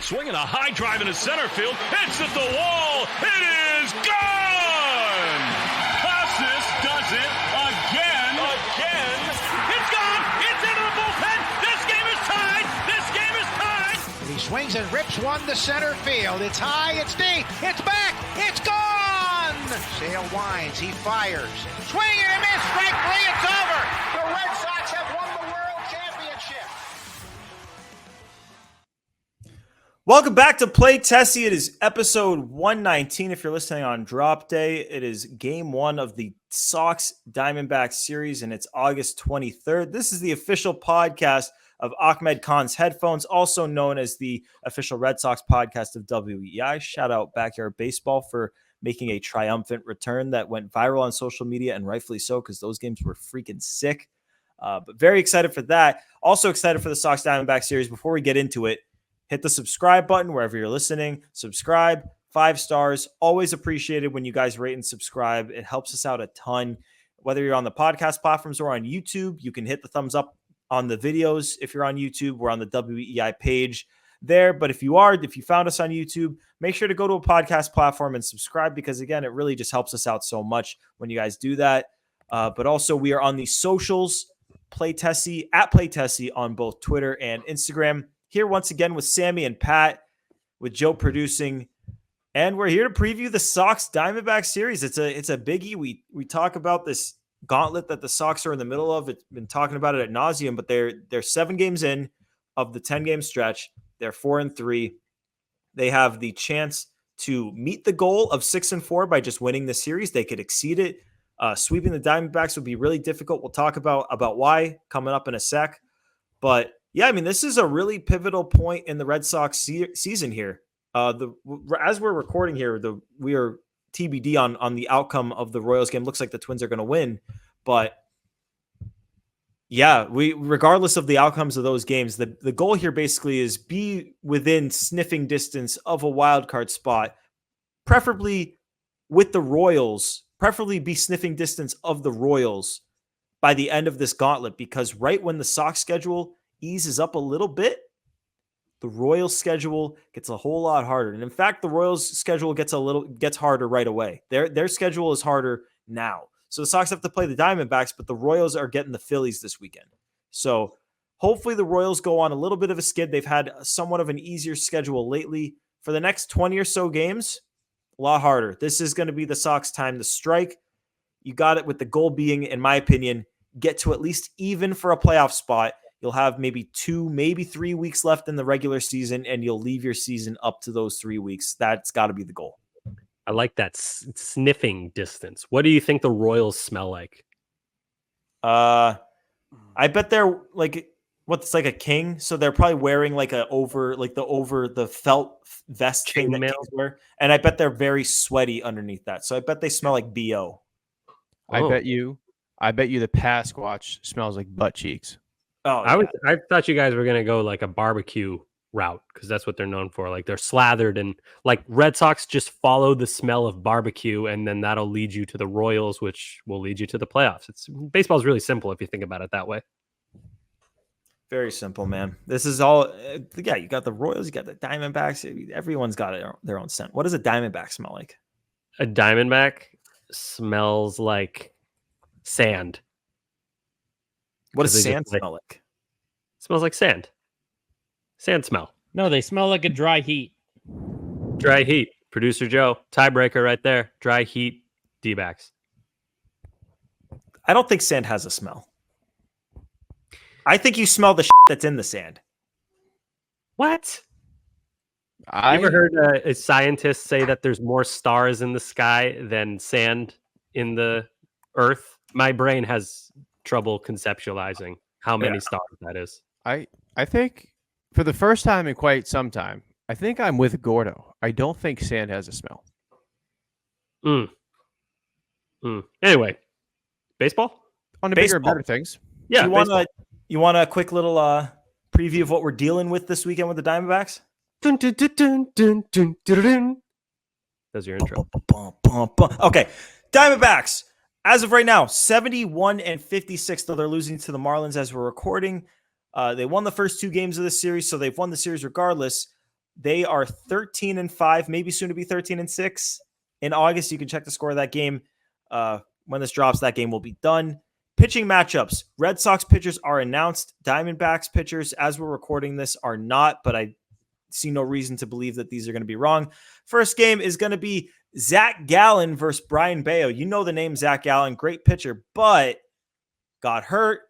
Swinging a high drive into center field. It's at the wall. It is gone. Casas does it again. It's gone. It's into the bullpen. This game is tied. He swings and rips one to center field. It's high. It's deep. It's back. It's gone. Sale winds. He fires. Swing and a miss. Strike three. It's over. The Red Sox have won the World Championship. Welcome back to Play Tessie. It is episode 119. If you're listening on drop day, it is game one of the Sox Diamondbacks series, and it's August 23rd. This is the official podcast of Ahmed Khan's Headphones, also known as the official Red Sox podcast of WEI. Shout out Backyard Baseball for making a triumphant return that went viral on social media, and rightfully so, because those games were freaking sick. But very excited for that. Also excited for the Sox Diamondbacks series. Before we get into it, hit the subscribe button wherever you're listening. Subscribe, 5 stars. Always appreciated when you guys rate and subscribe. It helps us out a ton. Whether you're on the podcast platforms or on YouTube, you can hit the thumbs up on the videos. If you're on YouTube, we're on the WEI page there. But if you found us on YouTube, make sure to go to a podcast platform and subscribe, because again, it really just helps us out so much when you guys do that. But also we are on the socials, Playtessie, at Playtessie on both Twitter and Instagram. Here once again with Sammy and Pat, with Joe producing, and we're here to preview the Sox Diamondbacks series. It's a biggie. We talk about this gauntlet that the Sox are in the middle of. It's been talking about it ad nauseum, but they're 7 games in of the 10-game stretch. They're 4-3. They have the chance to meet the goal of 6-4 by just winning the series. They could exceed it. Sweeping the Diamondbacks would be really difficult. We'll talk about why coming up in a sec. But yeah, I mean, this is a really pivotal point in the Red Sox season here. As we're recording here, we are TBD on the outcome of the Royals game. Looks like the Twins are going to win, but yeah, regardless of the outcomes of those games, the goal here basically is be within sniffing distance of a wild card spot, preferably with the Royals, preferably be sniffing distance of the Royals by the end of this gauntlet, because right when the Sox schedule eases up a little bit, the Royals schedule gets a whole lot harder. And in fact, the Royals schedule gets harder right away. Their schedule is harder now. So the Sox have to play the Diamondbacks, but the Royals are getting the Phillies this weekend. So hopefully the Royals go on a little bit of a skid. They've had somewhat of an easier schedule lately. For the next 20 or so games, a lot harder. This is going to be the Sox time to strike. You got it, with the goal being, in my opinion, get to at least even for a playoff spot. You'll have maybe 2, maybe 3 weeks left in the regular season, and you'll leave your season up to those 3 weeks. That's got to be the goal. I like that sniffing distance. What do you think the Royals smell like? I bet they're like a king. So they're probably wearing like over the felt vest thing that kings wear. And I bet they're very sweaty underneath that. So I bet they smell like BO. I bet you the Pasquatch smells like butt cheeks. Oh, yeah. I thought you guys were going to go like a barbecue route, because that's what they're known for. Like, they're slathered, and like Red Sox just follow the smell of barbecue, and then that'll lead you to the Royals, which will lead you to the playoffs. Baseball is really simple if you think about it that way. Very simple, man. This is all, you got the Royals, you got the Diamondbacks. Everyone's got their own scent. What does a Diamondback smell like? A Diamondback smells like sand. What does sand smell like? It smells like sand. Sand smell. No, they smell like a dry heat. Dry heat. Producer Joe, tiebreaker right there. Dry heat, D-backs. I don't think sand has a smell. I think you smell the shit that's in the sand. What? You ever heard a scientist say that there's more stars in the sky than sand in the earth? My brain has trouble conceptualizing how many stars that is. I think for the first time in quite some time, I think I'm with Gordo. I don't think sand has a smell. Anyway, baseball? On to bigger and better things. Yeah, you want a quick little preview of what we're dealing with this weekend with the Diamondbacks? Dun, dun, dun, dun, dun, dun, dun, dun. That's your intro. Okay, Diamondbacks. As of right now, 71-56, though they're losing to the Marlins as we're recording. They won the first 2 games of this series, so they've won the series regardless. They are 13-5, maybe soon to be 13-6 in August. You can check the score of that game. When this drops, that game will be done. Pitching matchups. Red Sox pitchers are announced. Diamondbacks pitchers, as we're recording this, are not, but I see no reason to believe that these are going to be wrong. First game is going to be Zach Gallen versus Brian Bayo. You know the name Zach Gallen, great pitcher, but got hurt,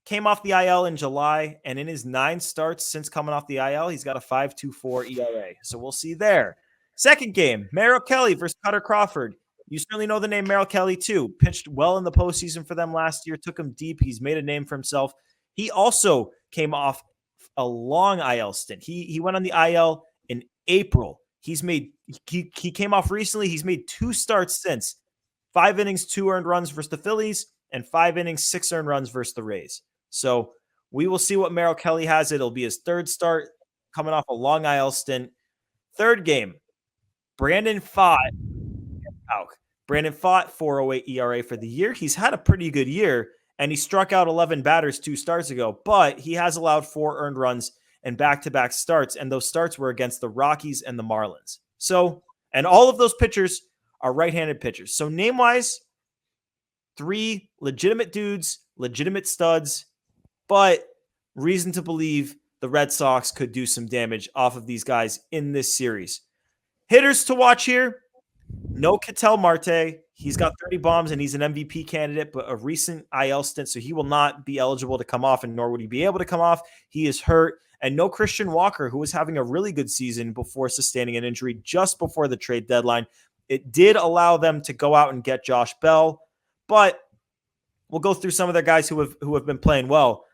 came off the IL in July, and in his 9 starts since coming off the IL, he's got a 5.24 ERA. So we'll see there. Second game, Merrill Kelly versus Cutter Crawford. You certainly know the name Merrill Kelly too. Pitched well in the postseason for them last year, took him deep. He's made a name for himself. He also came off a long IL stint. He went on the IL in April. He came off recently. He's made 2 starts since. 5 innings, 2 earned runs versus the Phillies, and 5 innings, 6 earned runs versus the Rays. So we will see what Merrill Kelly has. It'll be his 3rd start coming off a long IL stint. Third game, Brandon Pfaadt. Brandon Pfaadt, 4.08 ERA for the year. He's had a pretty good year, and he struck out 11 batters 2 starts ago, but he has allowed 4 earned runs and back-to-back starts, and those starts were against the Rockies and the Marlins. So, and all of those pitchers are right-handed pitchers. So name-wise, 3 legitimate dudes, legitimate studs, but reason to believe the Red Sox could do some damage off of these guys in this series. Hitters to watch here. No Ketel Marte. He's got 30 bombs and he's an MVP candidate, but a recent IL stint, so he will not be eligible to come off, and nor would he be able to come off. He is hurt. And no Christian Walker, who was having a really good season before sustaining an injury just before the trade deadline. It did allow them to go out and get Josh Bell, but we'll go through some of their guys who have been playing well.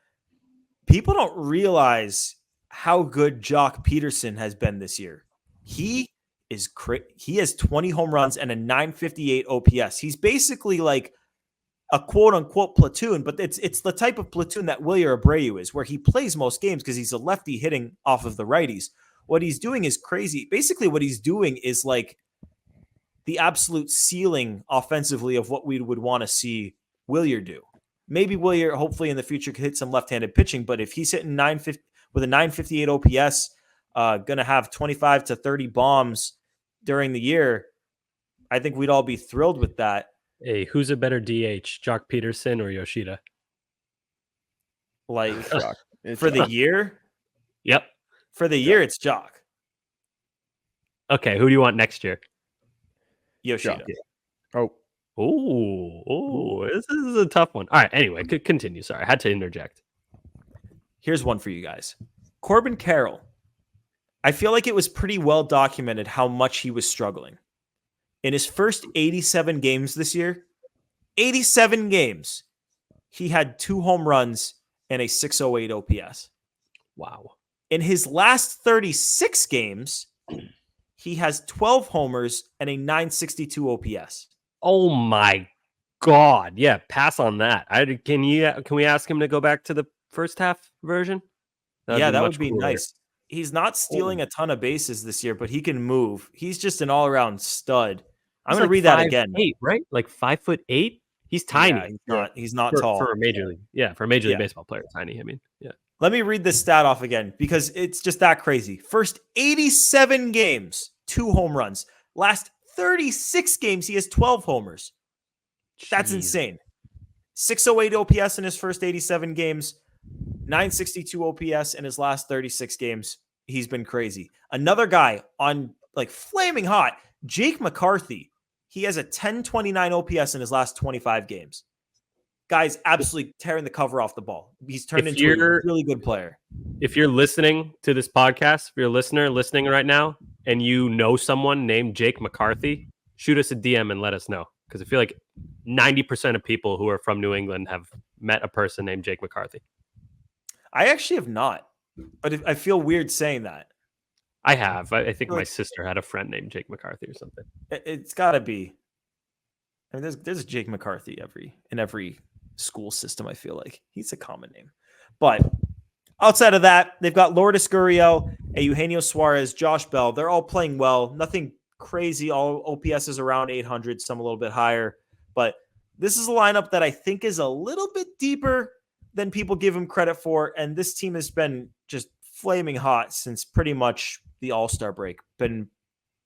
People don't realize how good Jock Peterson has been this year. He has 20 home runs and a 958 OPS. He's basically like a quote-unquote platoon, but it's the type of platoon that Wilyer Abreu is, where he plays most games because he's a lefty hitting off of the righties. What he's doing is crazy. Basically, what he's doing is like the absolute ceiling offensively of what we would want to see Wilyer do. Maybe Wilyer, hopefully in the future, could hit some left-handed pitching, but if he's hitting 950 with a 958 OPS, going to have 25 to 30 bombs during the year, I think we'd all be thrilled with that. Hey, who's a better DH, Jock Peterson or Yoshida? Like It's for the year? Yep. For the year, it's Jock. Okay, who do you want next year? Yoshida. Oh, Oh, this is a tough one. All right, anyway, continue. Sorry, I had to interject. Here's one for you guys. Corbin Carroll. I feel like it was pretty well documented how much he was struggling. In his first 87 games this year, 87 games, he had 2 home runs and a 608 OPS. Wow. In his last 36 games, he has 12 homers and a 962 OPS. Oh my God. Yeah, pass on that. Can we ask him to go back to the first half version? That would be nice. He's not stealing a ton of bases this year, but he can move. He's just an all-around stud. I'm going to read that again. 5'8", right? Like 5'8". He's tiny. Yeah, he's not tall for a major league. Yeah, for a major league baseball player, tiny. I mean, yeah. Let me read this stat off again because it's just that crazy. First 87 games, 2 home runs. Last 36 games, he has 12 homers. That's insane. 608 OPS in his first 87 games, 962 OPS in his last 36 games. He's been crazy. Another guy on like flaming hot, Jake McCarthy. He has a 1029 OPS in his last 25 games. Guy's absolutely tearing the cover off the ball. He's turned into a really good player. If you're listening to this podcast, if you're a listener listening right now, and you know someone named Jake McCarthy, shoot us a DM and let us know. Because I feel like 90% of people who are from New England have met a person named Jake McCarthy. I actually have not, but I feel weird saying that. I have. I think my sister had a friend named Jake McCarthy or something. It's got to be. I mean, there's a Jake McCarthy in every school system, I feel like. He's a common name. But outside of that, they've got Lourdes Gurriel, Eugenio Suarez, Josh Bell. They're all playing well. Nothing crazy. All OPS is around 800, some a little bit higher. But this is a lineup that I think is a little bit deeper than people give him credit for. And this team has been just flaming hot since pretty much the All-Star break.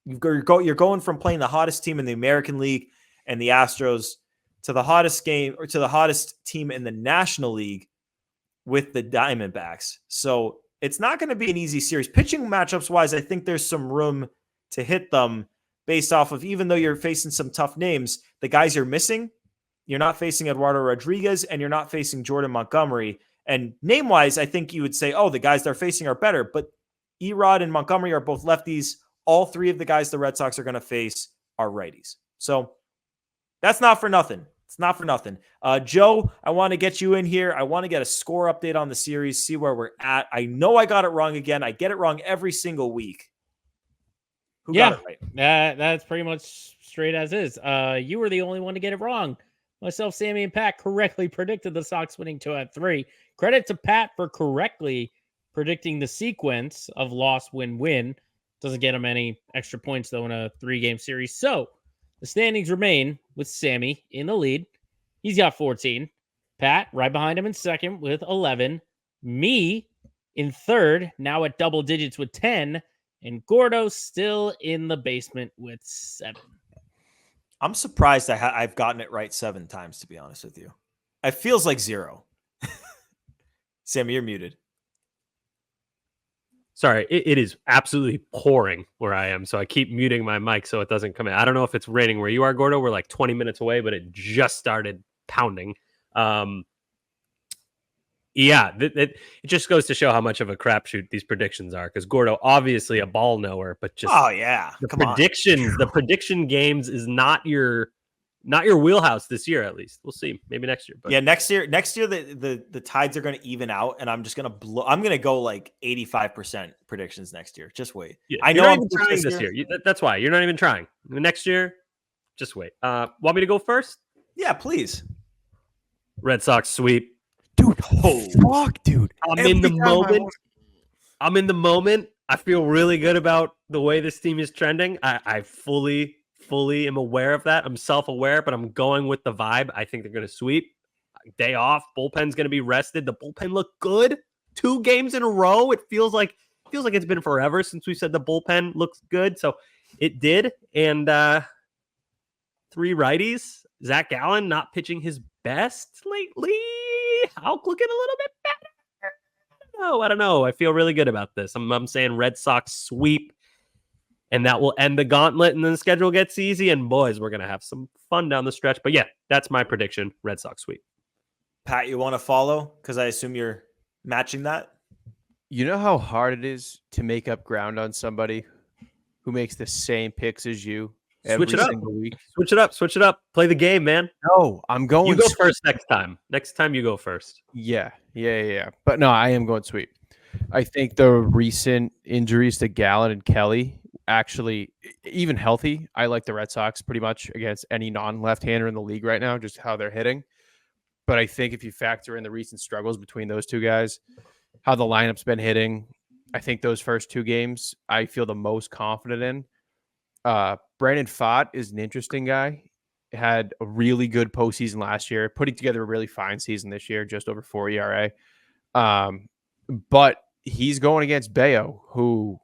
You're going from playing the hottest team in the American League and the Astros to the hottest team in the National League with the Diamondbacks. So it's not going to be an easy series. Pitching matchups wise, I think there's some room to hit them based off of, even though you're facing some tough names, the guys you're missing, you're not facing Eduardo Rodriguez and you're not facing Jordan Montgomery. And name-wise, I think you would say, oh, the guys they're facing are better. But Erod and Montgomery are both lefties. All three of the guys the Red Sox are going to face are righties. So that's not for nothing. It's not for nothing. Joe, I want to get you in here. I want to get a score update on the series, see where we're at. I know I got it wrong again. I get it wrong every single week. Who got it right? That's pretty much straight as is. You were the only one to get it wrong. Myself, Sammy, and Pat correctly predicted the Sox winning 2 out of 3. Credit to Pat for correctly predicting the sequence of loss, win, win. Doesn't get him any extra points, though, in a 3-game series. So the standings remain with Sammy in the lead. He's got 14. Pat right behind him in second with 11. Me in third, now at double digits with 10. And Gordo still in the basement with 7. I'm surprised I've gotten it right 7 times, to be honest with you. It feels like 0. Sammy, you're muted. Sorry, it is absolutely pouring where I am, so I keep muting my mic so it doesn't come in. I don't know if it's raining where you are, Gordo. We're like 20 minutes away, but it just started pounding. It just goes to show how much of a crapshoot these predictions are, because Gordo, obviously a ball knower, but just the prediction games is not your wheelhouse this year. At least we'll see, maybe next year. But yeah, next year the tides are going to even out, and I'm just going to I'm going to go like 85% predictions next year. Just wait. Yeah, I know you're I'm not even trying this year. That's why you're not even trying. Next year, just wait. Want me to go first? Yeah, please. Red Sox sweep. Dude, fuck, dude. I'm in the moment. I feel really good about the way this team is trending. I fully am aware of that. I'm self-aware, but I'm going with the vibe. I think they're going to sweep. Day off. Bullpen's going to be rested. The bullpen looked good. 2 games in a row. It feels like it's been forever since we said the bullpen looks good. So it did. And 3 righties. Zach Gallen not pitching his best lately. Hulk looking a little bit better. I don't know. I feel really good about this. I'm saying Red Sox sweep, and that will end the gauntlet, and then the schedule gets easy, and boys, we're going to have some fun down the stretch. But yeah, that's my prediction. Red Sox sweep. Pat, you want to follow? Because I assume you're matching that. You know how hard it is to make up ground on somebody who makes the same picks as you every single week? Switch it up. Play the game, man. No, I'm going. You go first next time. Next time you go first. Yeah. But no, I am going sweep. I think the recent injuries to Gallen and Kelly, actually, even healthy, I like the Red Sox pretty much against any non-left-hander in the league right now, just how they're hitting. But I think if you factor in the recent struggles between those two guys, how the lineup's been hitting, I think those first 2 games I feel the most confident in. Brandon Pfaadt is an interesting guy. Had a really good postseason last year, putting together a really fine season this year, just over 4 ERA. But he's going against Bayo, who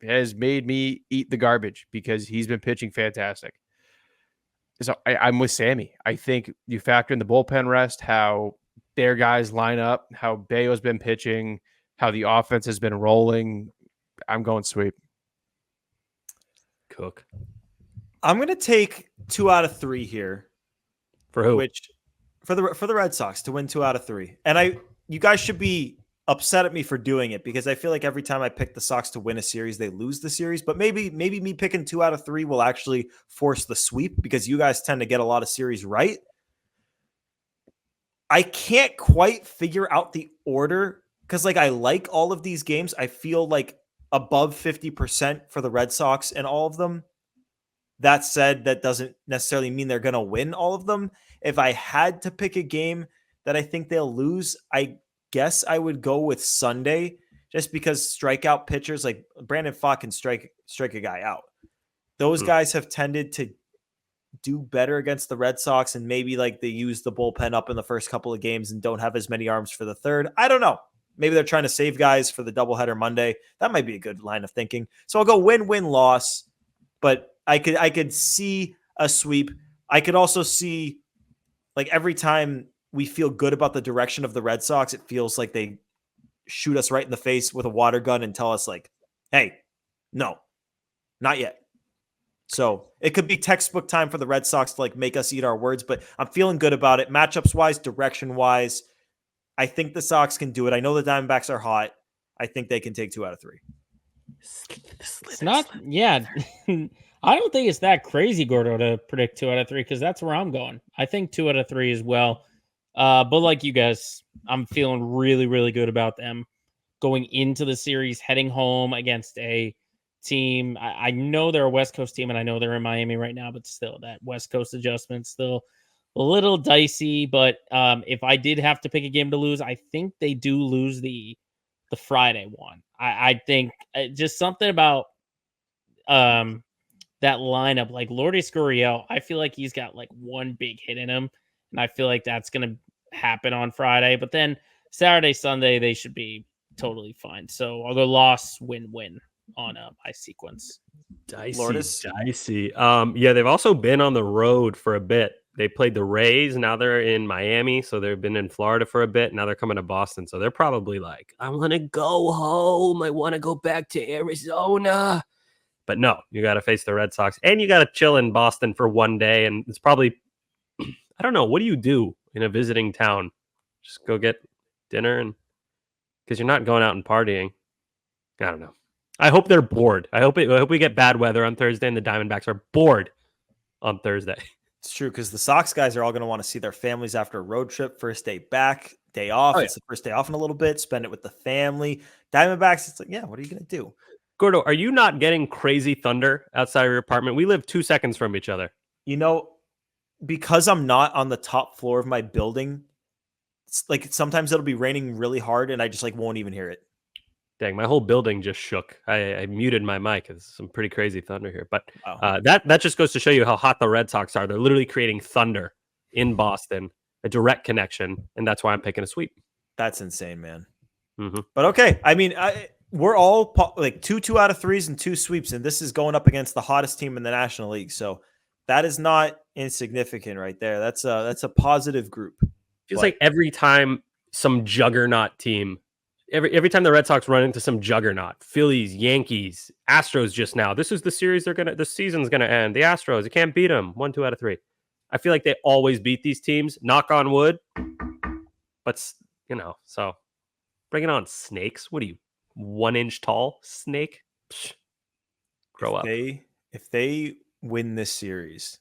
has made me eat the garbage because he's been pitching fantastic. So I'm with Sammy. I think you factor in the bullpen rest, how their guys line up, how Bayo's been pitching, how the offense has been rolling. I'm going sweep. Cook. I'm going to take 2 out of 3 here. For who? Which for the Red Sox to win 2 out of 3. And you guys should be upset at me for doing it, because I feel like every time I pick the Sox to win a series, they lose the series. But maybe me picking 2 out of 3 will actually force the sweep, because you guys tend to get a lot of series right. I can't quite figure out the order, because I like all of these games. I feel like above 50% for the Red Sox in all of them. That said, that doesn't necessarily mean they're going to win all of them. If I had to pick a game that I think they'll lose, I guess I would go with Sunday, just because strikeout pitchers like Brandon Pfaadt can strike a guy out. Those guys have tended to do better against the Red Sox, and maybe they use the bullpen up in the first couple of games and don't have as many arms for the third. I don't know. Maybe they're trying to save guys for the doubleheader Monday. That might be a good line of thinking. So I'll go win-win-loss, but I could see a sweep. I could also see, like, every time we feel good about the direction of the Red Sox, it feels like they shoot us right in the face with a water gun and tell us, like, hey, no, not yet. So it could be textbook time for the Red Sox to, like, make us eat our words, but I'm feeling good about it. Matchups wise, direction wise, I think the Sox can do it. I know the Diamondbacks are hot. I think they can take 2 out of 3. It's not, yeah. I don't think it's that crazy, Gordo, to predict 2 out of 3 because that's where I'm going. I think 2 out of 3 as well. But like you guys, I'm feeling really, really good about them going into the series, heading home against a team. I know they're a West Coast team, and I know they're in Miami right now, but still, that West Coast adjustment still a little dicey. But if I did have to pick a game to lose, I think they do lose the Friday one. I think just something about that lineup, like Lourdes Gurriel, I feel like he's got like one big hit in him, and I feel like that's going to happen on Friday. But then Saturday, Sunday, they should be totally fine. So I'll go loss, win on my sequence. Dicey. Yeah, they've also been on the road for a bit. They played the Rays. Now they're in Miami. So they've been in Florida for a bit. Now they're coming to Boston. So they're probably like, I want to go home. I want to go back to Arizona. But no, you got to face the Red Sox. And you got to chill in Boston for one day. And it's probably, I don't know, what do you do in a visiting town? Just go get dinner, and because you're not going out and partying. I don't know. I hope they're bored. I hope we get bad weather on Thursday and the Diamondbacks are bored on Thursday. It's true, because the Sox guys are all going to want to see their families after a road trip. First day back, day off. It's the first day off in a little bit. Spend it with the family. Diamondbacks, it's like, yeah, what are you going to do? Gordo, are you not getting crazy thunder outside of your apartment? We live 2 seconds from each other. You know, because I'm not on the top floor of my building, it's like sometimes it'll be raining really hard and I just like won't even hear it. Dang, my whole building just shook. I muted my mic. It's some pretty crazy thunder here. But Wow. that just goes to show you how hot the Red Sox are. They're literally creating thunder in Boston, a direct connection, and that's why I'm picking a sweep. That's insane, man. Mm-hmm. But okay, I mean, we're all like 2 out of 3s and 2 sweeps, and this is going up against the hottest team in the National League. So that is not insignificant right there. That's a positive group. Feels like every time some juggernaut team, every time the Red Sox run into some juggernaut, Phillies, Yankees, Astros just now, this is the series the season's gonna end. The Astros, you can't beat them. 1, 2 out of 3. I feel like they always beat these teams. Knock on wood. But so bring it on, snakes. What are you, 1 inch tall snake? Psh, grow up. If they win this series,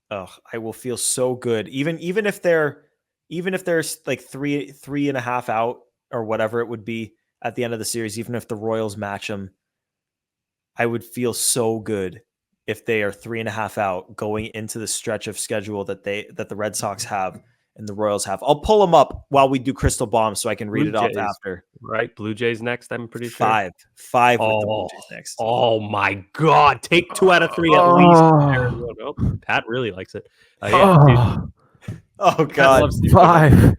I will feel so good. Even if there's like 3.5 out or whatever it would be at the end of the series, even if the Royals match them, I would feel so good if they are 3.5 out going into the stretch of schedule that the Red Sox have and the Royals have. I'll pull them up while we do Crystal Bomb so I can read it off after. Right, Blue Jays next, I'm pretty sure. 5 with the Blue Jays next. Oh my God, take 2 out of 3 at least. Oh, Pat really likes it. Oh God, 5.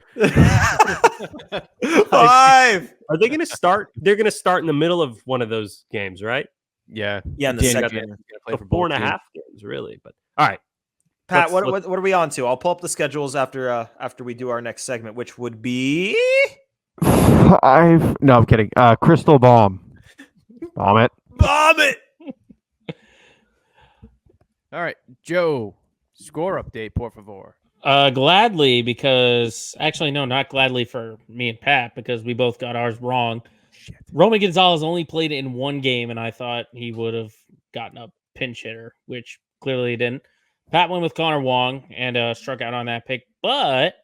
5. Are they going to start? They're going to start in the middle of one of those games, right? Yeah. In the second. So 4.5 games, really. But all right, Pat, what are we on to? I'll pull up the schedules after we do our next segment, which would be 5. No, I'm kidding. Crystal Bomb. Bomb it. Bomb it. All right, Joe. Score update, por favor. Gladly, because actually, no, not gladly for me and Pat, because we both got ours wrong. Shit. Roman Gonzalez only played in 1 game, and I thought he would have gotten a pinch hitter, which clearly he didn't. Pat went with Connor Wong and struck out on that pick. But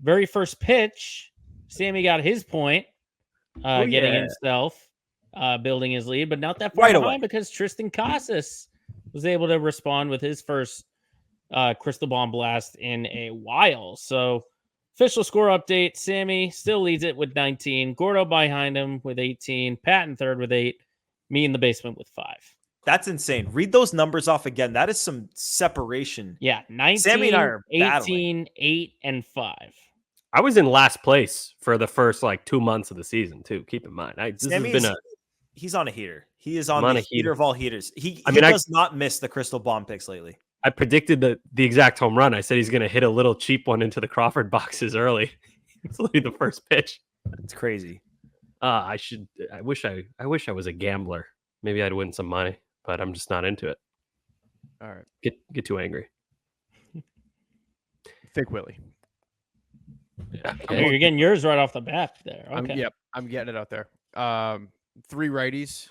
very first pitch, Sammy got his point, getting himself, building his lead, but not that far behind because Tristan Casas was able to respond with his first Crystal Bomb blast in a while. So official score update, Sammy still leads it with 19, Gordo behind him with 18, Pat in third with 8, me in the basement with 5. That's insane. Read those numbers off again. That is some separation. Yeah, 19, Sammy and I are 18, 8, and 5. I was in last place for the first like 2 months of the season too. Keep in mind, he's on a heater. He is on I'm on the a heater heater. of all heaters. He I mean, does not miss the crystal bomb picks lately. I predicted the exact home run. I said he's going to hit a little cheap one into the Crawford boxes early. It's literally the first pitch. It's crazy. I wish I was a gambler. Maybe I'd win some money, but I'm just not into it. All right. Get too angry. Thick Willie. Yeah. You're getting yours right off the bat there. Okay. I'm getting it out there. 3 righties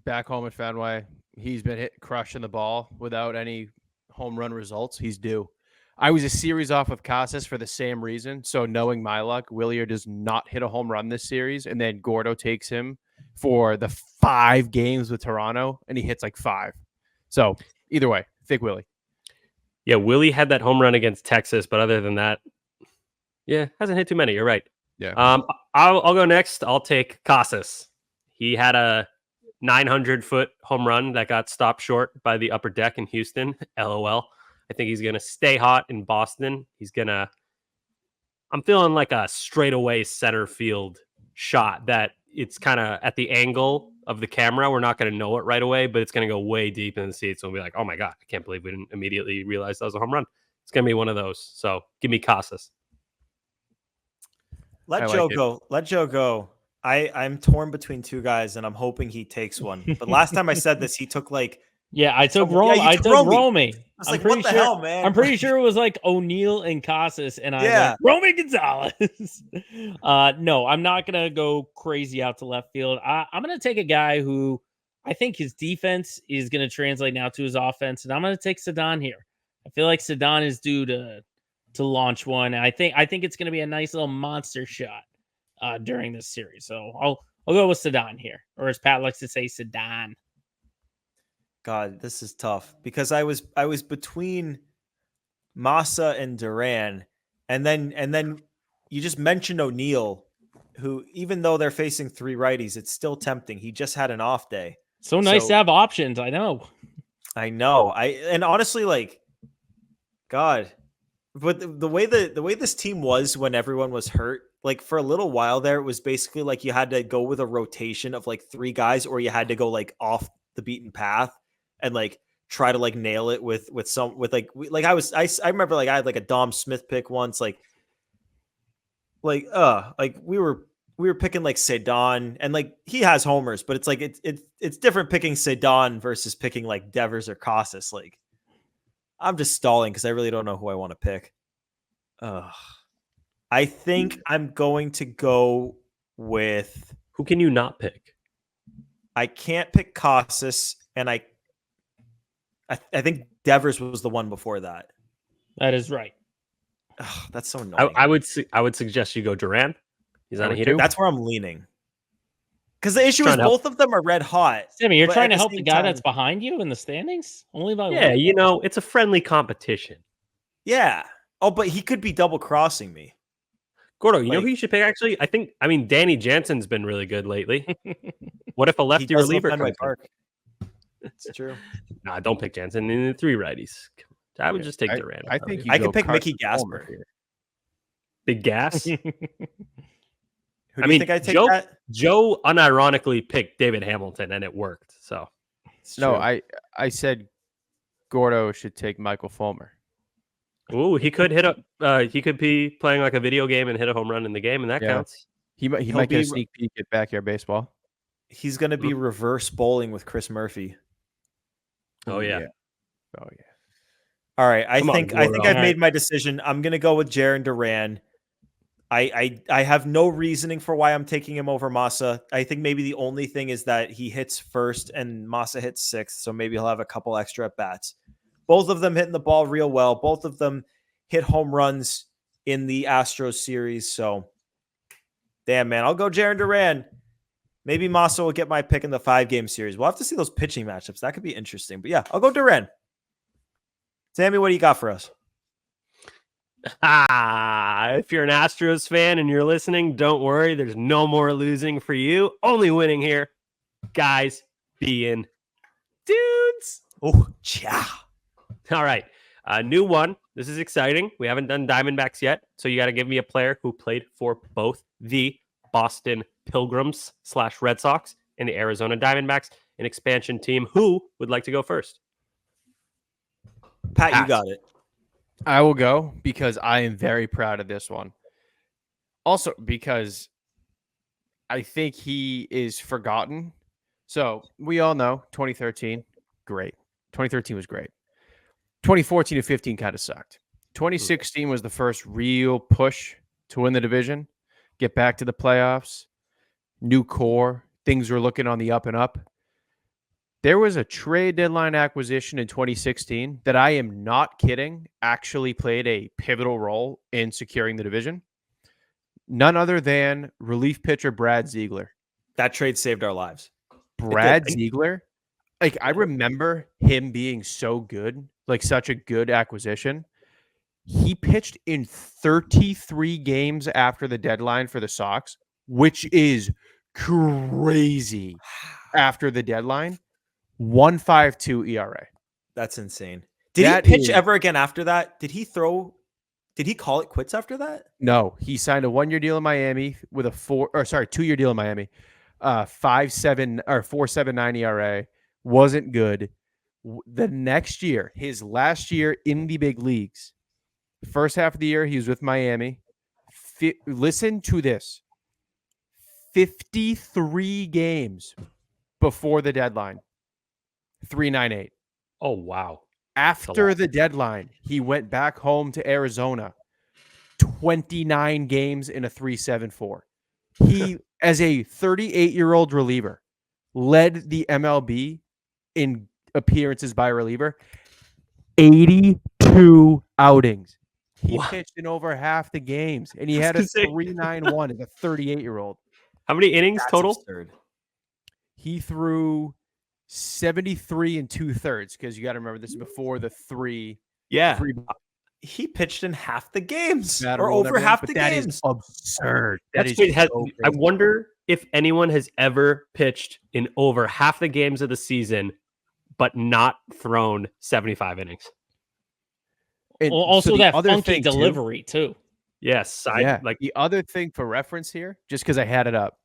back home at Fenway. He's been crushing the ball without any home run results. He's due. I was a series off with Casas for the same reason. So knowing my luck, Willier does not hit a home run this series, and then Gordo takes him for the 5 games with Toronto, and he hits like 5. So either way, Thick Willie. Yeah, Willie had that home run against Texas, but other than that, yeah, hasn't hit too many. You're right. Yeah. I'll go next. I'll take Casas. He had a 900-foot home run that got stopped short by the upper deck in Houston. LOL. I think he's going to stay hot in Boston. I'm feeling like a straightaway center field shot that it's kind of at the angle of the camera. We're not going to know it right away, but it's going to go way deep in the seats. We'll be like, oh my God, I can't believe we didn't immediately realize that was a home run. It's going to be one of those. So give me Casas. Let Joe go. Let Joe go. I'm torn between 2 guys, and I'm hoping he takes one. But last time I said this, he took like I took Romy. I took Romy. I was like, what the hell, man? I'm pretty sure it was like O'Neill and Casas, and I went Romy Gonzalez. No, I'm not gonna go crazy out to left field. I'm gonna take a guy who I think his defense is gonna translate now to his offense, and I'm gonna take Cedon here. I feel like Cedon is due to launch one. I think it's gonna be a nice little monster shot during this series. So I'll go with Cedon here, or as Pat likes to say, Cedon. God, this is tough because I was between Massa and Duran, and then you just mentioned O'Neill, who even though they're facing 3 righties, it's still tempting. He just had an off day. So nice to have options. I know. And honestly, like, God, but the way this team was when everyone was hurt, like for a little while there, it was basically like you had to go with a rotation of like 3 guys, or you had to go like off the beaten path and like try to like nail it with I remember like I had like a Dom Smith pick once, like we were picking like Cedon, and like he has homers, but it's like it's different picking Cedon versus picking like Devers or Casas. Like I'm just stalling because I really don't know who I want to pick. I think I'm going to go with. Who can you not pick? I can't pick Casas, and I think Devers was the one before that. That is right. Ugh, that's so annoying. I would suggest you go Duran. He's on a heater. That's where I'm leaning. Because the issue is both of them are red hot. Sammy, you're trying to help the guy that's behind you in the standings? Only by one. It's a friendly competition. Yeah. Oh, but he could be double crossing me. Gordo, you know who you should pick actually? I mean, Danny Jansen's been really good lately. What if a lefty reliever comes Park? It's true. Nah, don't pick Jansen in the 3 righties. I would just take Duran. I think I could pick Mickey Gasper. Big Gas. Who do you think I take that? Joe unironically picked David Hamilton, and it worked. So no, I said Gordo should take Michael Fulmer. Ooh, he could he could be playing like a video game and hit a home run in the game, and that counts. He might get a sneak peek at backyard baseball. He's going to be reverse bowling with Chris Murphy. Oh yeah. All right, I think I've made my decision. I'm going to go with Jarren Duran. I have no reasoning for why I'm taking him over Massa. I think maybe the only thing is that he hits first and Massa hits 6th, so maybe he'll have a couple extra at bats. Both of them hitting the ball real well. Both of them hit home runs in the Astros series. So, damn, man, I'll go Jarren Duran. Maybe Massa will get my pick in the 5-game series. We'll have to see those pitching matchups. That could be interesting. But yeah, I'll go Duran. Sammy, what do you got for us? If you're an Astros fan and you're listening, don't worry. There's no more losing for you. Only winning here. Guys being dudes. Oh, ciao. All right. New one This is exciting. We haven't done Diamondbacks yet, so you got to give me a player who played for both the Boston Pilgrims / Red Sox and the Arizona Diamondbacks, an expansion team. Who would like to go first? Pat, you got it. I will go because I am very proud of this one. Also, because I think he is forgotten. So we all know 2013, great. 2013 was great. 2014 to 15 kind of sucked. 2016 was the first real push to win the division, get back to the playoffs, new core, things were looking on the up and up. There was a trade deadline acquisition in 2016 that I am not kidding, actually played a pivotal role in securing the division. None other than relief pitcher Brad Ziegler. That trade saved our lives. Brad Ziegler, like I remember him being so good, like such a good acquisition. He pitched in 33 games after the deadline for the Sox, which is crazy. After the deadline, 1.52 ERA. That's insane. Did he pitch ever again after that? Did he call it quits after that? No, he signed a 1-year deal in Miami with a 2-year deal in Miami. 4.79 ERA. Wasn't good. The next year, his last year in the big leagues, first half of the year, he was with Miami. Listen to this. 53 games before the deadline. 3.98. Oh, wow. After the deadline, he went back home to Arizona. 29 games in a 3.74. He, as a 38-year-old reliever, led the MLB in appearances by reliever. 82 outings. He pitched in over half the games, and he had a 3.91 as a 38-year-old. How many innings total? Absurd. He threw 73 2/3 because you got to remember this is before the three. Yeah. He pitched in half the games or over half the games. That is absurd. I wonder if anyone has ever pitched in over half the games of the season, but not thrown 75 innings. And also, so that funky delivery too. Yes. Like the other thing for reference here, just because I had it up,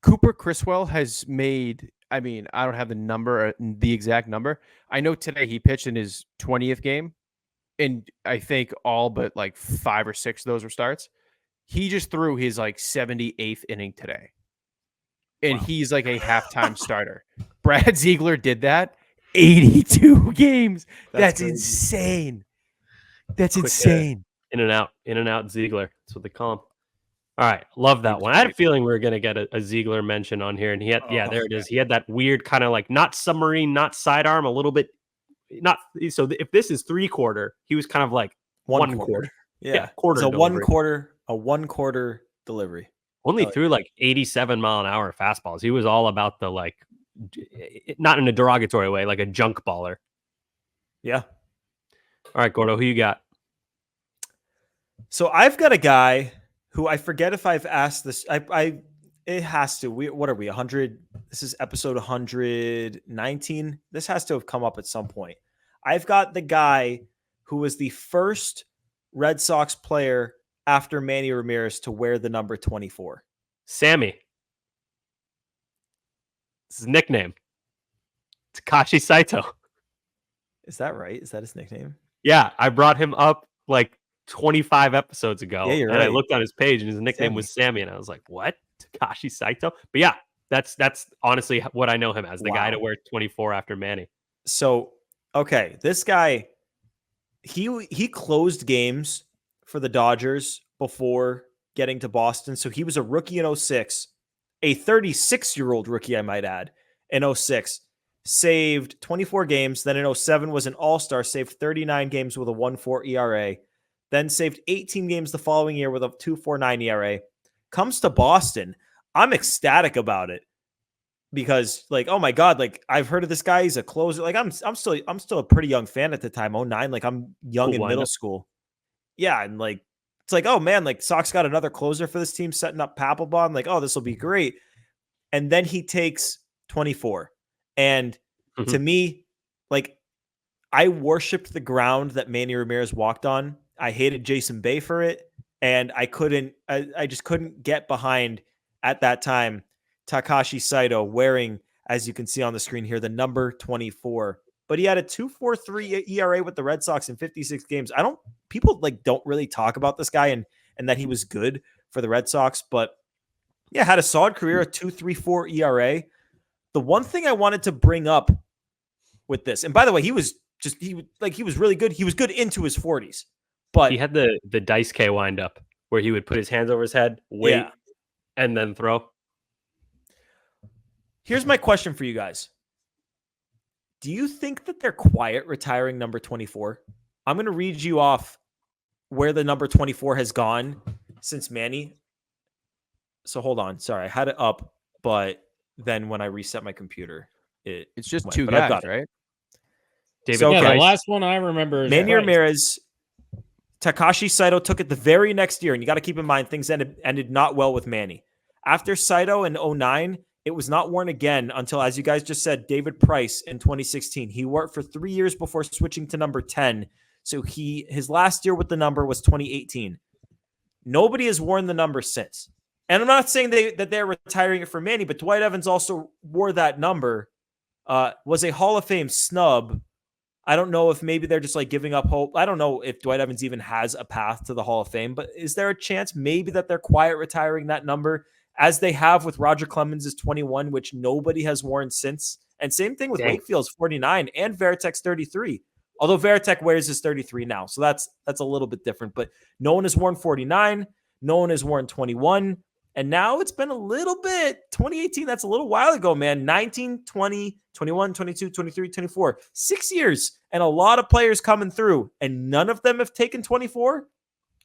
Cooper Criswell has made, I don't have the exact number. I know today he pitched in his 20th game, and I think all but like 5 or 6 of those were starts. He just threw his like 78th inning today, and he's like a halftime starter. Brad Ziegler did that 82 games. That's insane. That's insane. In and out Ziegler. That's what they call him. All right, love that one. I had a feeling we were going to get a Ziegler mention on here, and he had, there it is. He had that weird kind of like not submarine, not sidearm, a little bit, not. So if this is 3/4, he was kind of like one quarter. Yeah, quarter. It's a 1/4 delivery. Only threw like 87-mile-an-hour fastballs. He was all about the like, not in a derogatory way, like a junk baller. Yeah. All right, Gordo, who you got? So I've got a guy who I forget if I've asked this. It has to. What are we? 100. This is episode 119. This has to have come up at some point. I've got the guy who was the first Red Sox player after Manny Ramirez to wear the number 24. Sammy. It's his nickname. Takashi Saito. Is that right? Is that his nickname? Yeah, I brought him up like 25 episodes ago. Yeah, you're and right. I looked on his page and his nickname was Sammy, and I was like, what? Takashi Saito? But yeah, that's honestly what I know him as, the guy to wear 24 after Manny. So, okay, this guy, he closed games for the Dodgers before getting to Boston. So he was a rookie in 06, a 36-year-old rookie, I might add, in 06. Saved 24 games. Then in 07 was an all-star, saved 39 games with a 1.4 ERA. Then saved 18 games the following year with a 2.49 ERA. Comes to Boston. I'm ecstatic about it because, like, oh my God, like I've heard of this guy. He's a closer. Like I'm still a pretty young fan at the time. 09, like I'm young in middle school. Yeah, and like it's like, oh man, like Sox got another closer for this team, setting up Papelbon. Like, oh, this will be great. And then he takes 24. And to me, like, I worshipped the ground that Manny Ramirez walked on. I hated Jason Bay for it, and I just couldn't get behind at that time Takashi Saito wearing, as you can see on the screen here, the number 24. But he had a 2.43 ERA with the Red Sox in 56 games. People don't really talk about this guy and that he was good for the Red Sox, but yeah, had a solid career, a 2.34 ERA. The one thing I wanted to bring up with this, and by the way, he was really good. He was good into his 40s, but he had the dice K wind up where he would put his hands over his head, wait, and then throw. Here's my question for you guys. Do you think that they're quiet retiring number 24? I'm going to read you off where the number 24 has gone since Manny. So hold on. Sorry, I had it up, but then when I reset my computer, it's just went, two guys, right? David Yeah, Price. the last one I remember is Manny Price. Ramirez. Takashi Saito took it the very next year, and you got to keep in mind things ended not well with Manny. After Saito in 2009, it was not worn again until, as you guys just said, David Price in 2016. He wore it for 3 years before switching to number 10. So his last year with the number was 2018. Nobody has worn the number since. And I'm not saying that they're retiring it for Manny, but Dwight Evans also wore that number, was a Hall of Fame snub. I don't know if maybe they're just giving up hope. I don't know if Dwight Evans even has a path to the Hall of Fame, but is there a chance maybe that they're quiet retiring that number as they have with Roger Clemens' 21, which nobody has worn since? And same thing with Wakefield's 49 and Veritek's 33. Although Varitek wears his 33 now, so that's a little bit different. But no one has worn 49, no one has worn 21, and now it's been a little bit. 2018, that's a little while ago, man. 19, 20, 21, 22, 23, 24. 6 years, and a lot of players coming through, and none of them have taken 24,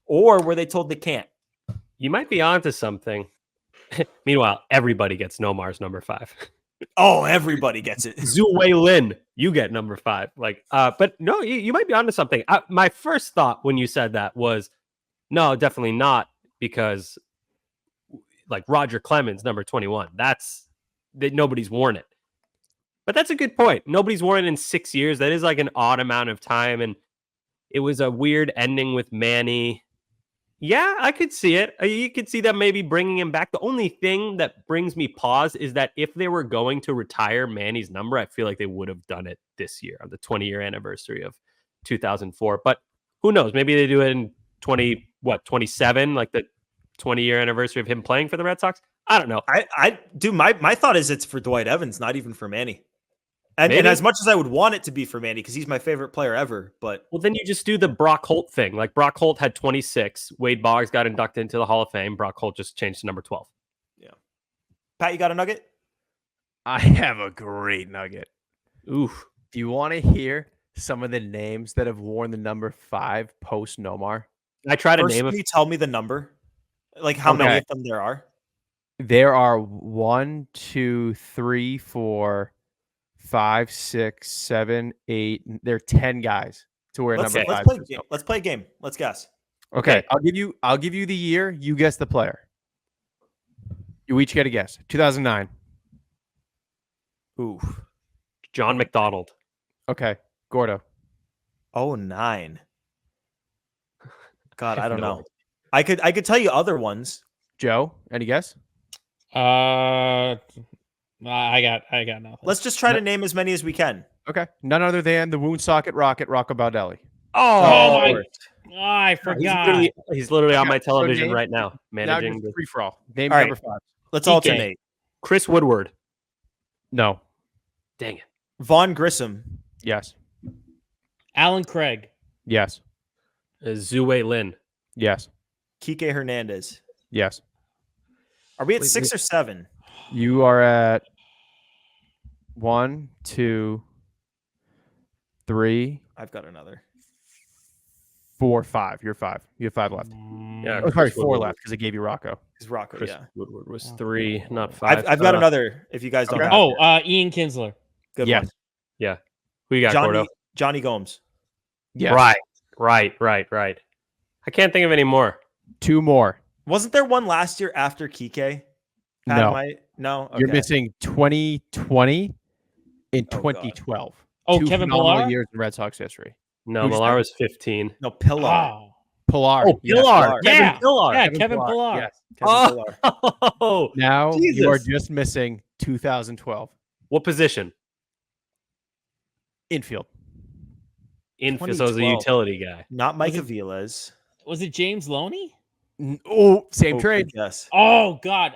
or were they told they can't? You might be onto something. Meanwhile, everybody gets Nomar's number 5. Oh, everybody gets it. Zhuwei Lin, you get number 5. But no, you might be onto something. My first thought when you said that was, no, definitely not, because Roger Clemens, number 21, nobody's worn it. But that's a good point. Nobody's worn it in 6 years. That is an odd amount of time, and it was a weird ending with Manny. Yeah, I could see it. You could see them maybe bringing him back. The only thing that brings me pause is that if they were going to retire Manny's number, I feel like they would have done it this year on the 20-year anniversary of 2004. But who knows? Maybe they do it in 27, the 20-year anniversary of him playing for the Red Sox. I don't know. My thought is it's for Dwight Evans, not even for Manny. And as much as I would want it to be for Manny, because he's my favorite player ever, but... Well, then you just do the Brock Holt thing. Brock Holt had 26. Wade Boggs got inducted into the Hall of Fame. Brock Holt just changed to number 12. Yeah. Pat, you got a nugget? I have a great nugget. Oof. Do you want to hear some of the names that have worn the number 5 post Nomar? I try to First, name can you tell me the number? How many of them there are? There are 1, 2, 3, 4... 5, 6, 7, 8. There are 10 guys to wear number 5. Let's play a game. Let's guess. Okay. I'll give you the year. You guess the player. You each get a guess. 2009. Ooh. John McDonald. Okay. Gordo. 09. God, I don't know. I could tell you other ones. Joe, any guess? I got nothing. Let's just try to name as many as we can. Okay. None other than the Woonsocket Rocket, Rocco Baldelli. I forgot. He's literally on my television right now, managing the free for all. Name all number right. 5. Let's alternate. Chris Woodward. No. Dang it. Vaughn Grissom. Yes. Alan Craig. Yes. Zhuwei Lin. Yes. Kike Hernandez. Yes. Are we at 6 or 7? You are at 1, 2, 3. I've got another. 4, 5. You're 5. You have 5 left. Yeah, sorry, 4 left because I gave you Rocco. Because Rocco, Chris yeah. Woodward was 3, not 5. I've got another. If you guys don't. Okay. Have Ian Kinsler. Good Yeah. one. Yeah. Who you got, Gordo? Johnny Gomes. Yes. Right. I can't think of any more. 2 more. Wasn't there one last year after Kike? No. No. Okay. You're missing 2020 and Oh, 2012. Oh, Two Kevin phenomenal Pillar? years in Red Sox history. No, Who'd you Millar say? was 15. No, Pillar. Oh, Pilar. Oh, Yes. Pillar. Yeah. Kevin Pillar. yeah, Kevin Pillar. Yes. Kevin Pillar. Oh, Now you are Jesus. just missing 2012 What position? infield. Info, so as a 2012. utility guy. Not Mike Was it- Aviles. Was it James Loney? Oh, same trade. Yes. Oh God,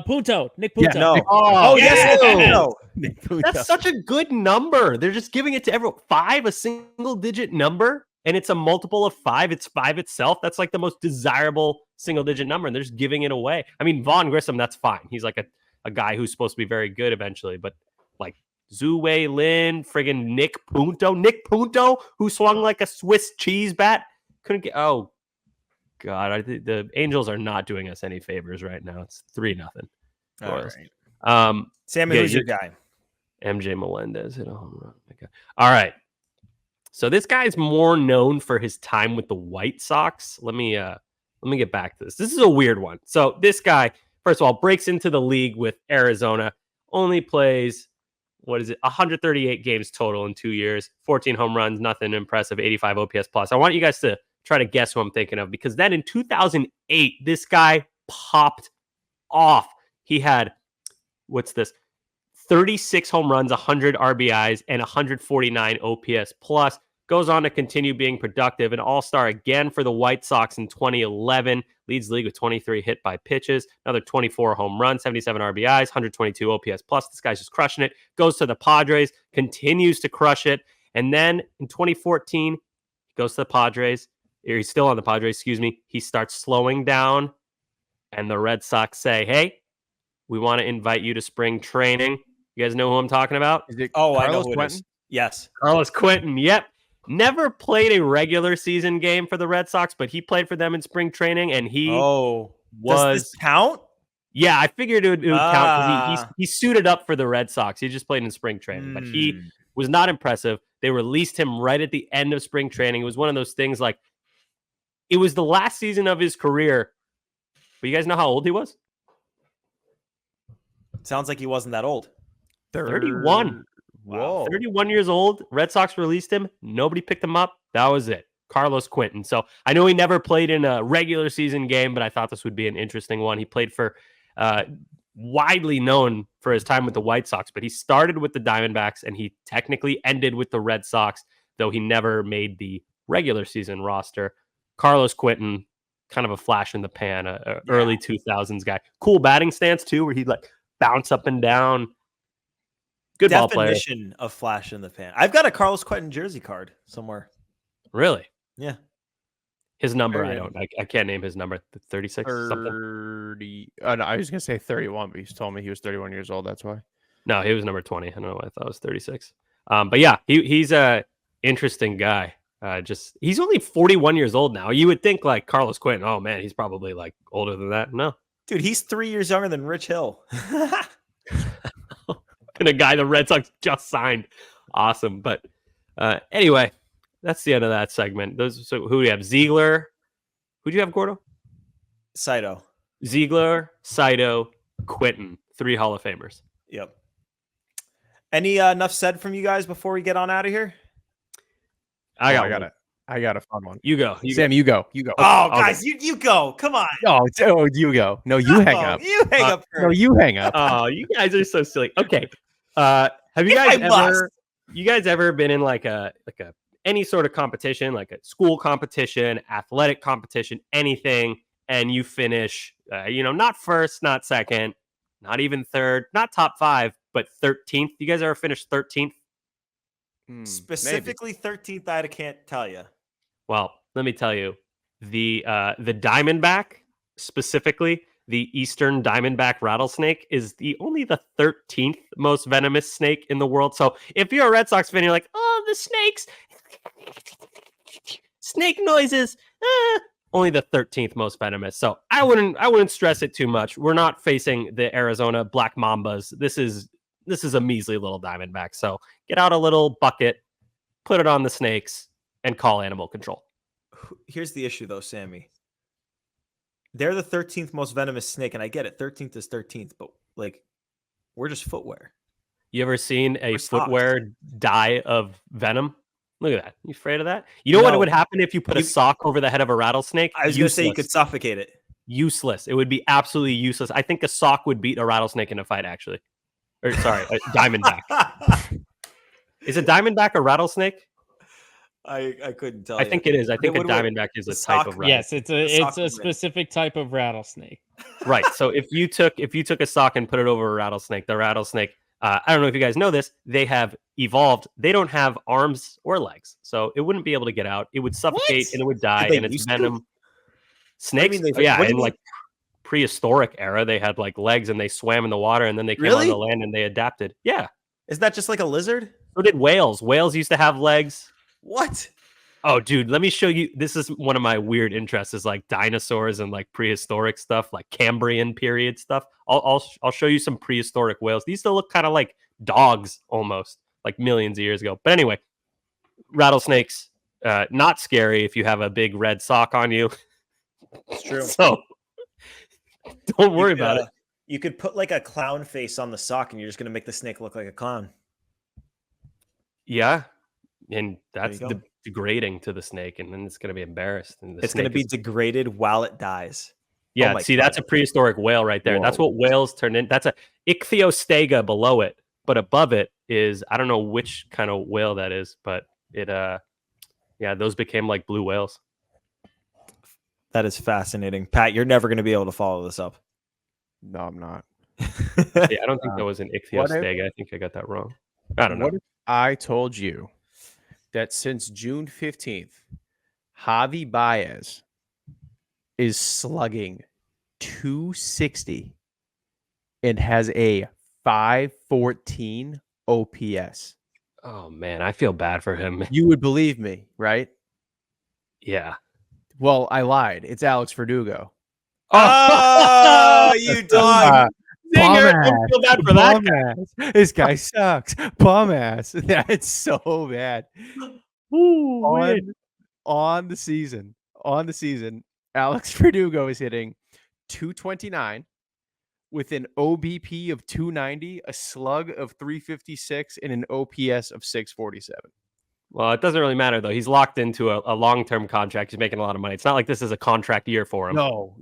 Punto, Nick Yeah, Punto. No. Oh, yes. yes! No. Nick Punto. That's such a good number. They're just giving it to everyone. 5, a single digit number, and it's a multiple of 5. It's 5 itself. That's like the most desirable single digit number, and they're just giving it away. I mean, Vaughn Grissom, that's fine. He's like a guy who's supposed to be very good eventually, but like Zue Lin, friggin' Nick Punto, who swung like a Swiss cheese bat, couldn't get. Oh God, the Angels are not doing us any favors right now. It's 3-0. All Royals. right. Sammy, yeah, who's your guy? MJ Melendez hit a home run. Okay. All right. So this guy's more known for his time with the White Sox. Let me get back to this. This is a weird one. So this guy, first of all, breaks into the league with Arizona, only plays 138 games total in 2 years, 14 home runs, nothing impressive, 85 OPS plus. I want you guys to try to guess who I'm thinking of, because then in 2008, this guy popped off. He had, 36 home runs, 100 RBIs, and 149 OPS plus. Goes on to continue being productive. An all-star again for the White Sox in 2011. Leads the league with 23 hit by pitches. Another 24 home runs, 77 RBIs, 122 OPS plus. This guy's just crushing it. Goes to the Padres, continues to crush it. And then in 2014, he goes to the Padres. He's still on the Padres, excuse me. He starts slowing down. And the Red Sox say, hey, we want to invite you to spring training. You guys know who I'm talking about? Is it Oh, I know Carlos who it Quentin? is. Yes. Carlos Quentin. Yep. Never played a regular season game for the Red Sox, but he played for them in spring training, and he Does was. this count? Yeah, I figured it would count because Ah. he suited up for the Red Sox. He just played in spring training, but he Hmm. was not impressive. They released him right at the end of spring training. It was one of those things like it was the last season of his career. But you guys know how old he was? Sounds like he wasn't that old. 31. Whoa. 31 years old. Red Sox released him. Nobody picked him up. That was it. Carlos Quentin. So I know he never played in a regular season game, but I thought this would be an interesting one. He played for widely known for his time with the White Sox, but he started with the Diamondbacks and he technically ended with the Red Sox, though he never made the regular season roster. Carlos Quentin, kind of a flash in the pan, early 2000s guy. Cool batting stance too, where he'd like bounce up and down. Good ball player. Definition of flash in the pan. I've got a Carlos Quentin jersey card somewhere. Really? Yeah. His number, Very I can't name his number. 36 something. 30. No, I was gonna say 31, but he's told me he was 31 years old. That's why. No, he was number 20. I don't know why I thought it was 36. But yeah, he's a interesting guy. He's only 41 years old now. You would think like Carlos Quentin, oh man, he's probably like older than that. No. Dude, he's 3 years younger than Rich Hill. And a guy the Red Sox just signed. Awesome. But anyway, that's the end of that segment. So who do you have? Ziegler. Who do you have, Gordo? Saito. Ziegler, Saito, Quentin. 3 Hall of Famers. Yep. Any enough said from you guys before we get on out of here? I got it. I got a fun one. You go. Sam, you go. You go. Oh, I'll guys, you go. Come on. go. You go. No, you hang up. You hang up No, first. you hang up. Oh, you guys are so silly. Okay. Have you If guys I must. ever been in like a any sort of competition, like a school competition, athletic competition, anything, and you finish not first, not second, not even third, not top 5, but 13th? You guys ever finish 13th? Specifically 13th, I can't tell you. Well, let me tell you, the Diamondback, specifically the Eastern Diamondback rattlesnake, is only the 13th most venomous snake in the world. So if you're a Red Sox fan, you're like, oh, the snakes, snake noises, only the 13th most venomous. So I wouldn't stress it too much. We're not facing the Arizona Black Mambas. This is a measly little Diamondback. So get out a little bucket, put it on the snakes, and call animal control. Here's the issue, though, Sammy. They're the 13th most venomous snake, and I get it. 13th is 13th, but like, we're just footwear. You ever seen a Or socks. footwear dye of venom? Look at that. You afraid of that? You know what No. would happen if you put a sock over the head of a rattlesnake? I was going to say you could suffocate it. Useless. It would be absolutely useless. I think a sock would beat a rattlesnake in a fight, actually. Or sorry, a diamondback. Is a diamondback a rattlesnake? I couldn't tell. I think it is. I think a would diamondback is a type of rattlesnake. Yes, it's a specific type of rattlesnake. Right. So if you took a sock and put it over a rattlesnake, the rattlesnake, I don't know if you guys know this, they have evolved. They don't have arms or legs, so it wouldn't be able to get out. It would suffocate and it would die, and it's venom. Snakes, in like prehistoric era, they had like legs and they swam in the water, and then they came on the land and they adapted. Yeah. Is that just like a lizard? So did whales. Whales used to have legs. What? Oh, dude, let me show you. This is one of my weird interests is like dinosaurs and like prehistoric stuff, like Cambrian period stuff. I'll show you some prehistoric whales. These still look kind of like dogs almost, like millions of years ago. But anyway, rattlesnakes, not scary if you have a big red sock on you. It's true. So don't worry about it. You could put like a clown face on the sock and you're just going to make the snake look like a clown. Yeah. And that's degrading to the snake, and then it's going to be embarrassed. And it's going to be degraded while it dies. Yeah, that's a prehistoric whale right there. Whoa. That's what whales turn in. That's a ichthyostega below it, but above it is, I don't know which kind of whale that is, but it, those became like blue whales. That is fascinating. Pat, you're never going to be able to follow this up. No, I'm not. Yeah, I don't think that was an ichthyostega. I think I got that wrong. I don't know. What if I told you that since June 15th, Javi Baez is slugging 260 and has a 514 OPS. Oh, man, I feel bad for him. You would believe me, right? Yeah. Well, I lied. It's Alex Verdugo. Oh, you dog. Zinger. I feel bad for that guy. This guy sucks. Bum ass. That's so bad. Ooh, on the season, Alex Verdugo is hitting 229 with an OBP of 290, a slug of 356, and an OPS of 647. Well, it doesn't really matter, though. He's locked into a long-term contract. He's making a lot of money. It's not like this is a contract year for him. No.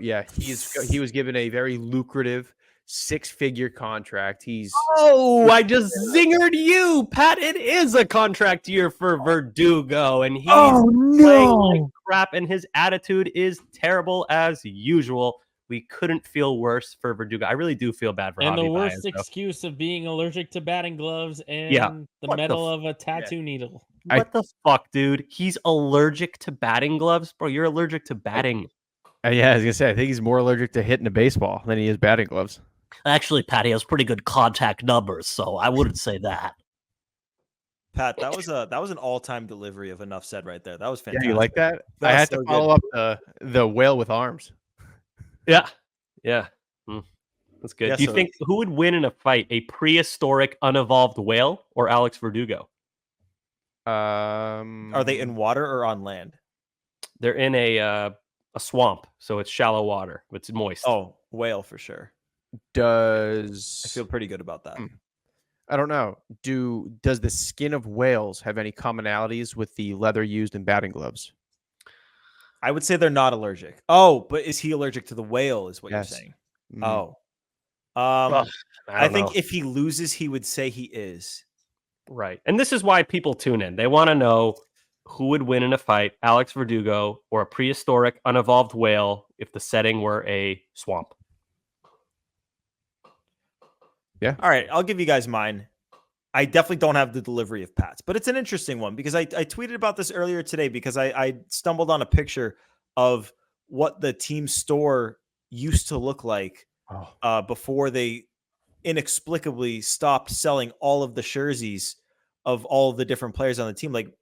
Yeah, he was given a very lucrative 6-figure contract. I just zingered you, Pat. It is a contract year for Verdugo, and he's playing like crap, and his attitude is terrible as usual. We couldn't feel worse for Verdugo. I really do feel bad for him. And the worst excuse of being allergic to batting gloves and the metal of a tattoo needle. What the fuck, dude? He's allergic to batting gloves? Bro, you're allergic to batting. Yeah, I was going to say, I think he's more allergic to hitting a baseball than he is batting gloves. Actually, Patty has pretty good contact numbers, so I wouldn't say that. Pat, that was an all-time delivery of Enough Said right there. That was fantastic. Yeah, you like that? I had to follow up the whale with arms. Yeah. That's good. Yeah, Do you think who would win in a fight, a prehistoric, unevolved whale or Alex Verdugo? Are they in water or on land? They're in a swamp, so it's shallow water. It's moist. Oh, whale for sure. I feel pretty good about that. I don't know. Does the skin of whales have any commonalities with the leather used in batting gloves? I would say they're not allergic. Oh, but is he allergic to the whale is what you're saying? Mm-hmm. Oh. I think if he loses, he would say he is. Right. And this is why people tune in. They want to know who would win in a fight, Alex Verdugo or a prehistoric, unevolved whale if the setting were a swamp. Yeah. All right. I'll give you guys mine. I definitely don't have the delivery of Pat's, but it's an interesting one because I tweeted about this earlier today because I stumbled on a picture of what the team store used to look like before they inexplicably stopped selling all of the jerseys of all of the different players on the team, like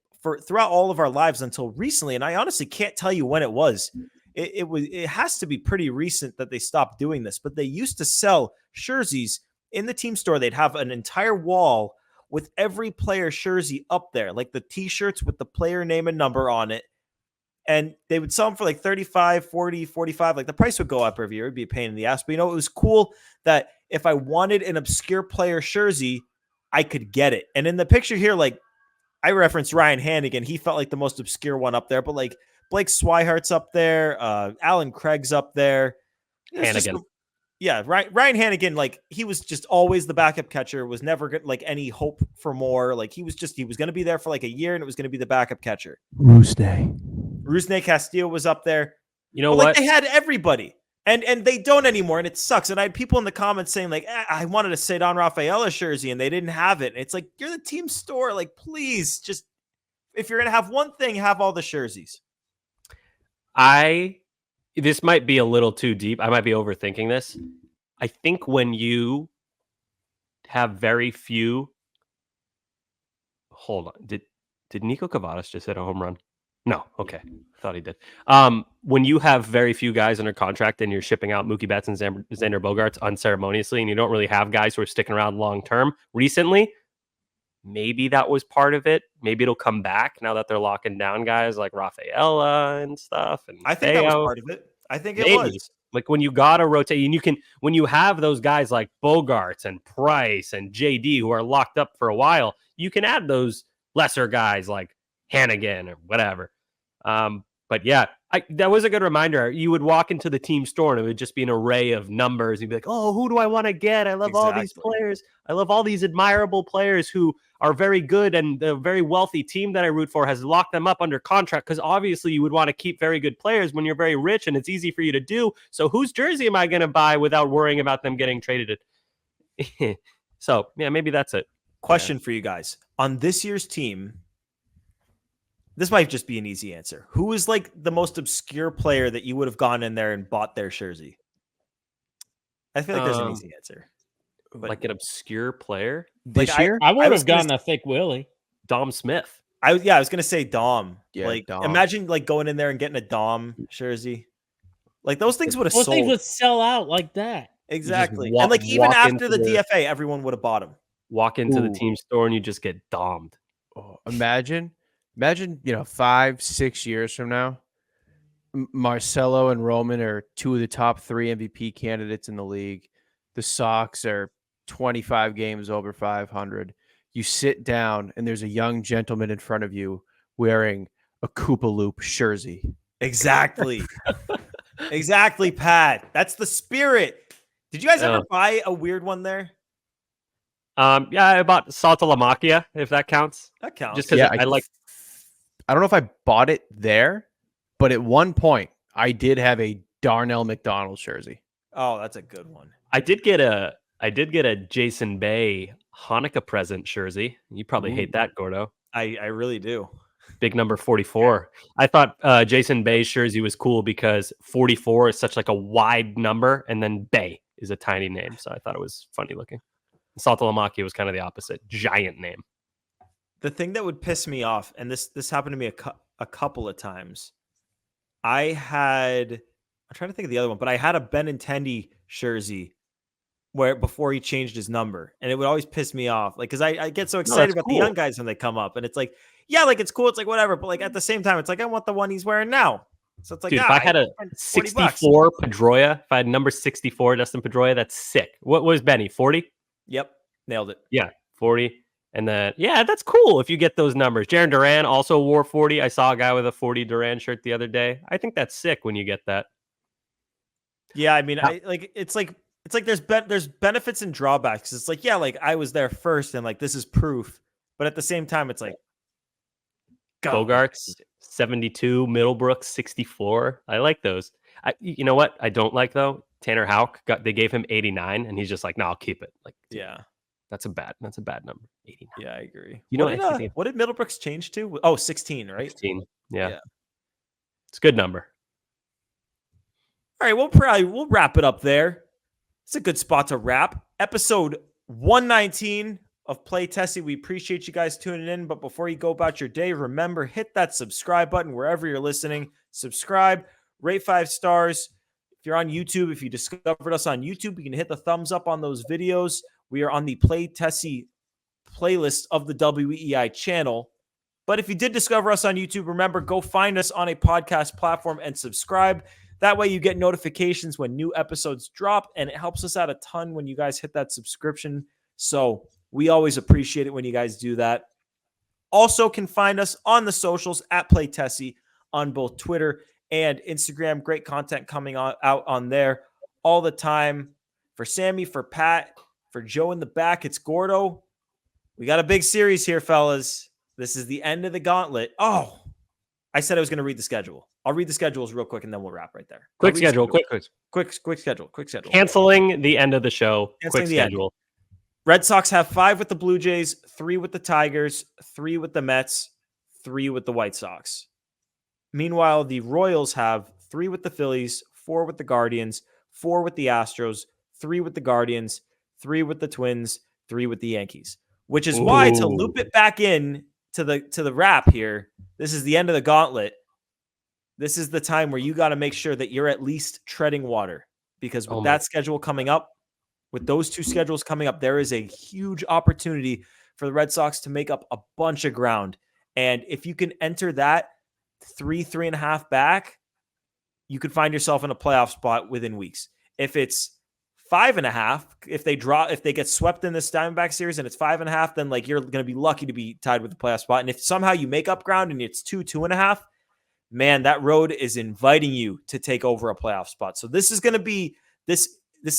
throughout all of our lives until recently. And I honestly can't tell you when it was. It has to be pretty recent that they stopped doing this, but they used to sell jerseys in the team store. They'd have an entire wall with every player jersey up there, like the t-shirts with the player name and number on it. And they would sell them for like 35, 40, 45. Like the price would go up every year. It'd be a pain in the ass. But it was cool that if I wanted an obscure player jersey, I could get it. And in the picture here, like I referenced Ryan Hannigan, he felt like the most obscure one up there, but like Blake Swihart's up there, Alan Craig's up there. Hannigan. Ryan Hannigan, like he was just always the backup catcher, was never like any hope for more. Like he was going to be there for like a year and it was going to be the backup catcher. Rusney Castillo was up there. You know but, what? Like, they had everybody. And they don't anymore, and it sucks. And I had people in the comments saying, like, I wanted to say Don Rafaela jersey, and they didn't have it. And it's like, you're the team store. Like, please, just if you're going to have one thing, have all the jerseys. This might be a little too deep. I might be overthinking this. I think when you have very few... Hold on. Did Nico Cavadas just hit a home run? No. Okay. I thought he did. When you have very few guys under contract and you're shipping out Mookie Betts and Xander Bogaerts unceremoniously, and you don't really have guys who are sticking around long term recently, maybe that was part of it. Maybe it'll come back now that they're locking down guys like Rafaela and stuff. And I think that was part of it. I think it was. Like when you got to rotate, and when you have those guys like Bogaerts and Price and JD who are locked up for a while, you can add those lesser guys like Hannigan or whatever. But yeah, that was a good reminder. You would walk into the team store and it would just be an array of numbers. You'd be like, oh, who do I want to get? I love all these players. I love all these admirable players who are very good, and the very wealthy team that I root for has locked them up under contract, because obviously you would want to keep very good players when you're very rich and it's easy for you to do. So whose jersey am I going to buy without worrying about them getting traded? So yeah, maybe that's it. Question for you guys. On this year's team, this might just be an easy answer. Who is like the most obscure player that you would have gone in there and bought their jersey? I feel like there's an easy answer. But like an obscure player this year? I would have gotten a thick Willie. Dom Smith. I was going to say Dom. Yeah, like Dom. Imagine like going in there and getting a Dom jersey. Like those things would have sold. Those things would sell out like that. Exactly. Walk, and like even after the DFA, DFA, everyone would have bought them. Walk into the team store and you just get domed. Oh, imagine, 5-6 years from now, Marcelo and Roman are two of the top 3 MVP candidates in the league. The Sox are 25 games over 500. You sit down and there's a young gentleman in front of you wearing a Koopa Loop jersey. Exactly. Exactly, Pat. That's the spirit. Did you guys ever buy a weird one there? Yeah, I bought Saltalamacchia, if that counts. That counts. Just because I like. I don't know if I bought it there, but at one point I did have a Darnell McDonald jersey. Oh, that's a good one. I did get a Jason Bay Hanukkah present jersey. You probably hate that, Gordo. I really do. Big number 44. I thought Jason Bay's jersey was cool because 44 is such like a wide number, and then Bay is a tiny name. So I thought it was funny looking. Saltalamacchia was kind of the opposite, giant name. The thing that would piss me off, and this happened to me a couple of times. I'm trying to think of the other one, but I had a Benintendi jersey where before he changed his number, and it would always piss me off. Like, cause I get so excited about the young guys when they come up, and it's like, yeah, like it's cool. It's like, whatever. But like at the same time, it's like, I want the one he's wearing now. So it's like, dude, if I had a 64 Pedroia, if I had number 64, Dustin Pedroia, that's sick. What was Benny? 40? Yep. Nailed it. Yeah. 40. And then, yeah, that's cool if you get those numbers. Jaron Duran also wore 40. I saw a guy with a 40 Duran shirt the other day. I think that's sick when you get that. Yeah. I mean, it's like there's benefits and drawbacks. It's like, yeah, like I was there first and like, this is proof. But at the same time, it's like, Bogarts 72, Middlebrook 64. I like those. You know what I don't like though? Tanner Houck they gave him 89, and he's just like, no, I'll keep it. Like, yeah, that's a bad number. 89. Yeah, I agree. You know what did Middlebrooks change to? Oh, 16, right? 16. Yeah. It's a good number. All right, we'll wrap it up there. It's a good spot to wrap. Episode 119 of Play Tessie. We appreciate you guys tuning in. But before you go about your day, remember, hit that subscribe button wherever you're listening. Subscribe, rate 5 stars. If you're on YouTube, if you discovered us on YouTube, you can hit the thumbs up on those videos. We are on the Play Tessie playlist of the WEI channel. But if you did discover us on YouTube, remember, go find us on a podcast platform and subscribe. That way you get notifications when new episodes drop, and it helps us out a ton when you guys hit that subscription. So We always appreciate it when you guys do that. Also can find us on the socials at PlayTessie on both Twitter and Instagram. Great content coming out on there all the time. For Sammy, for Pat, for Joe in the back, it's Gordo. We got a big series here, fellas. This is the end of the gauntlet. Oh, I said I was going to read the schedule. I'll read the schedules real quick and then we'll wrap right there. Quick schedule. Quick schedule. Canceling the end of the show. Canceling Quick the end. schedule. Red Sox have 5 with the Blue Jays, 3 with the Tigers, 3 with the Mets, 3 with the White Sox. Meanwhile, the Royals have 3 with the Phillies, 4 with the Guardians, 4 with the Astros, 3 with the Guardians, 3 with the Twins, 3 with the Yankees. Which is why, to loop it back in to the wrap here, this is the end of the gauntlet. This is the time where you got to make sure that you're at least treading water. Because with that schedule coming up, with those 2 schedules coming up, there is a huge opportunity for the Red Sox to make up a bunch of ground. And if you can enter that 3.5 back, you could find yourself in a playoff spot within weeks. If it's 5.5, if they get swept in this Diamondback series and it's 5.5, then like you're going to be lucky to be tied with the playoff spot. And if somehow you make up ground and it's 2.5, man, that road is inviting you to take over a playoff spot. So this is going to be this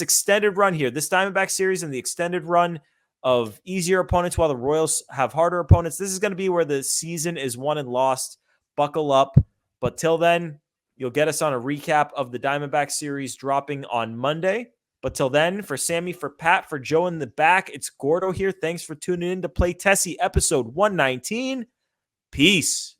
extended run here, this Diamondback series and the extended run of easier opponents while the Royals have harder opponents. This is going to be where the season is won and lost. Buckle up. But till then, you'll get us on a recap of the Diamondback series dropping on Monday. But till then, for Sammy, for Pat, for Joe in the back, it's Gordo here. Thanks for tuning in to Play Tessie episode 119. Peace.